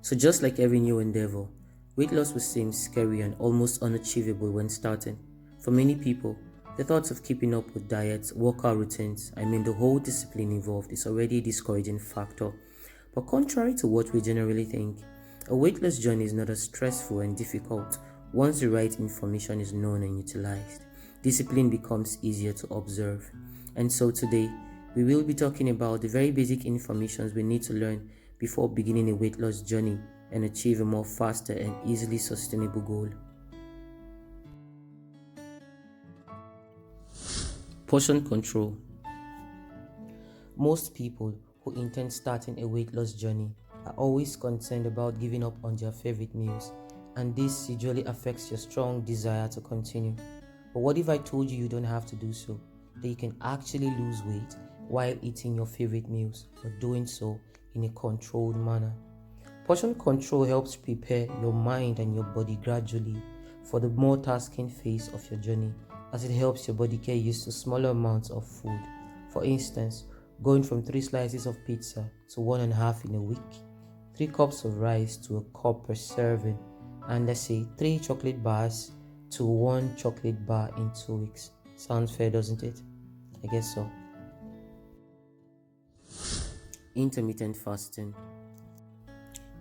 So just like every new endeavor, weight loss will seem scary and almost unachievable when starting. For many people, the thoughts of keeping up with diets, workout routines, the whole discipline involved is already a discouraging factor. But contrary to what we generally think, a weight loss journey is not as stressful and difficult once the right information is known and utilized. Discipline becomes easier to observe. And so today, we will be talking about the very basic information we need to learn before beginning a weight loss journey and achieve a more faster and easily sustainable goal. Portion control. Most people who intend starting a weight loss journey are always concerned about giving up on their favorite meals, and this usually affects your strong desire to continue. But what if I told you don't have to do so? That you can actually lose weight while eating your favorite meals, but doing so in a controlled manner. Portion control helps prepare your mind and your body gradually for the more tasking phase of your journey, as it helps your body get used to smaller amounts of food. For instance, going from 3 slices of pizza to 1.5 in a week, 3 cups of rice to a cup per serving, and let's say 3 chocolate bars to 1 chocolate bar in 2 weeks. Sounds fair, doesn't it? I guess so. Intermittent fasting.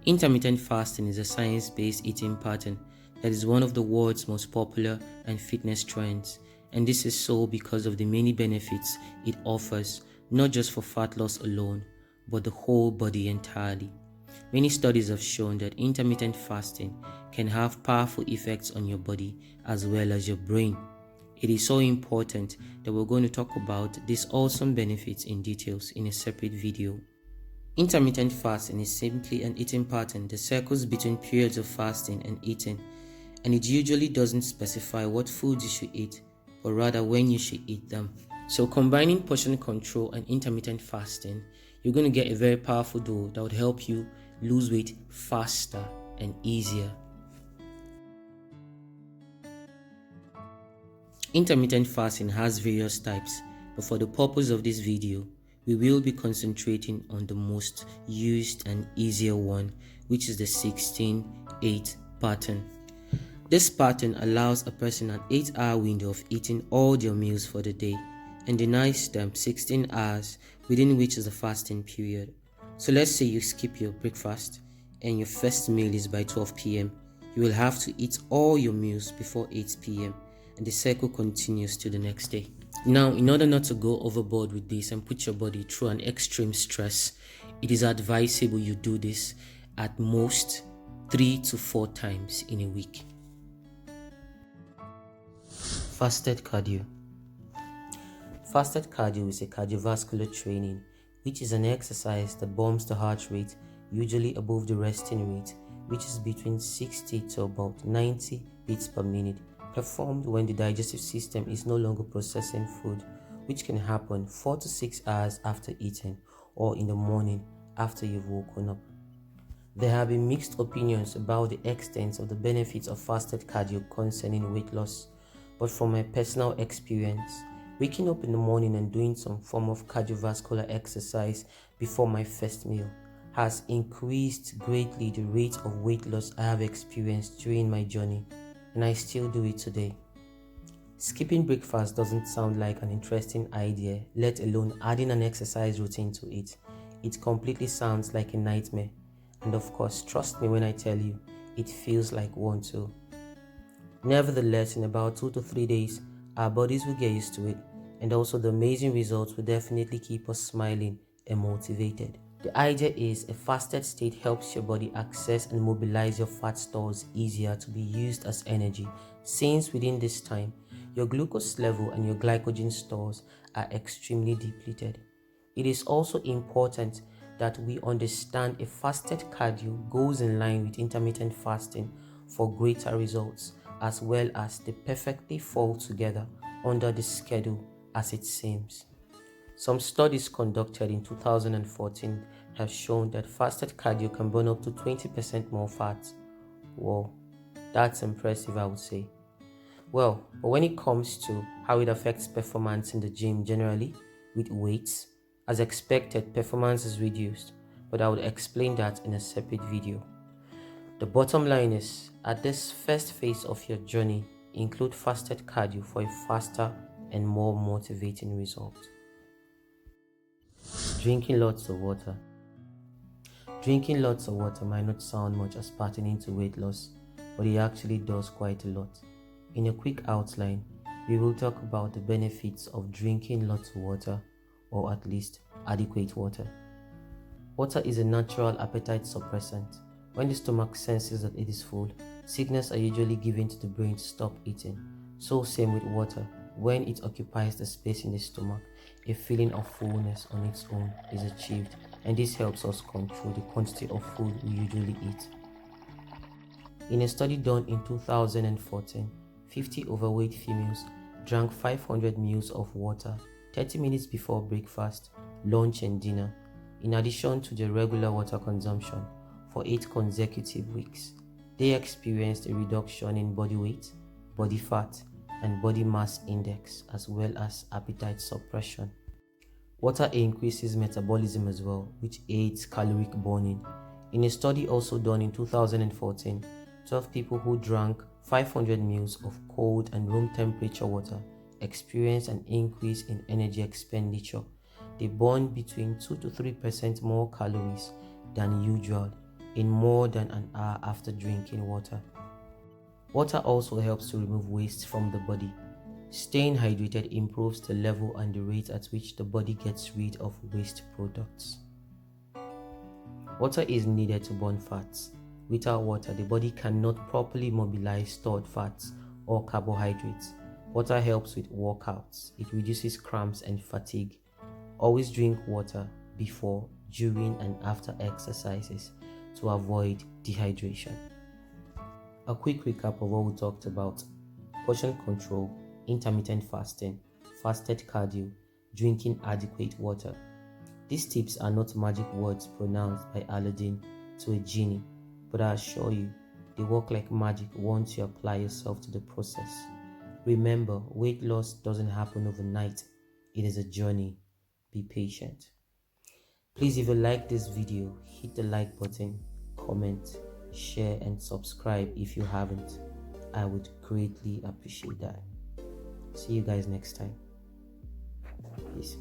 Intermittent fasting is a science-based eating pattern that is one of the world's most popular and fitness trends, and this is so because of the many benefits it offers, not just for fat loss alone, but the whole body entirely. Many studies have shown that intermittent fasting can have powerful effects on your body as well as your brain. It is so important that we're going to talk about these awesome benefits in details in a separate video. Intermittent fasting is simply an eating pattern that circles between periods of fasting and eating, and it usually doesn't specify what foods you should eat, but rather when you should eat them. So combining portion control and intermittent fasting, you're going to get a very powerful tool that would help you lose weight faster and easier. Intermittent fasting has various types, but for the purpose of this video, we will be concentrating on the most used and easier one, which is the 16-8 pattern. This pattern allows a person an 8-hour window of eating all their meals for the day and denies them 16 hours within which is the fasting period. So let's say you skip your breakfast and your first meal is by 12 p.m. You will have to eat all your meals before 8 p.m. and the cycle continues to the next day. Now, in order not to go overboard with this and put your body through an extreme stress, it is advisable you do this at most 3 to 4 times in a week. Fasted cardio. Fasted cardio is a cardiovascular training, which is an exercise that bumps the heart rate, usually above the resting rate, which is between 60 to about 90 beats per minute, performed when the digestive system is no longer processing food, which can happen 4 to 6 hours after eating or in the morning after you've woken up. There have been mixed opinions about the extent of the benefits of fasted cardio concerning weight loss, but from my personal experience, waking up in the morning and doing some form of cardiovascular exercise before my first meal has increased greatly the rate of weight loss I have experienced during my journey, and I still do it today. Skipping breakfast doesn't sound like an interesting idea, let alone adding an exercise routine to it. It completely sounds like a nightmare, and of course, trust me when I tell you, it feels like one too. Nevertheless, in about 2 to 3 days, our bodies will get used to it, and also the amazing results will definitely keep us smiling and motivated. The idea is a fasted state helps your body access and mobilize your fat stores easier to be used as energy, since within this time, your glucose level and your glycogen stores are extremely depleted. It is also important that we understand a fasted cardio goes in line with intermittent fasting for greater results, as well as they perfectly fall together under the schedule as it seems. Some studies conducted in 2014 have shown that fasted cardio can burn up to 20% more fat. Whoa, that's impressive, I would say. Well, but when it comes to how it affects performance in the gym generally, with weights, as expected, performance is reduced, but I would explain that in a separate video. The bottom line is, at this first phase of your journey, include fasted cardio for a faster and more motivating result. Drinking lots of water. Drinking lots of water might not sound much as pertaining to weight loss, but it actually does quite a lot. In a quick outline, we will talk about the benefits of drinking lots of water, or at least adequate water. Water is a natural appetite suppressant. When the stomach senses that it is full, signals are usually given to the brain to stop eating. So same with water. When it occupies the space in the stomach, a feeling of fullness on its own is achieved, and this helps us control the quantity of food we usually eat. In a study done in 2014, 50 overweight females drank 500 ml of water 30 minutes before breakfast, lunch, and dinner, in addition to their regular water consumption, for 8 consecutive weeks. They experienced a reduction in body weight, body fat, and body mass index, as well as appetite suppression. Water increases metabolism as well, which aids caloric burning. In a study also done in 2014, 12 people who drank 500 ml of cold and room temperature water experienced an increase in energy expenditure. They burned between 2 to 3% more calories than usual in more than an hour after drinking water. Water also helps to remove waste from the body. Staying hydrated improves the level and the rate at which the body gets rid of waste products. Water is needed to burn fats. Without water, the body cannot properly mobilize stored fats or carbohydrates. Water helps with workouts. It reduces cramps and fatigue. Always drink water before, during, and after exercises to avoid dehydration. A quick recap of what we talked about: portion control, intermittent fasting, fasted cardio, drinking adequate water. These tips are not magic words pronounced by Aladdin to a genie, but I assure you, they work like magic once you apply yourself to the process. Remember, weight loss doesn't happen overnight. It is a journey. Be patient. Please, if you like this video, hit the like button, comment, share, and subscribe if you haven't. I would greatly appreciate that. See you guys next time. Peace.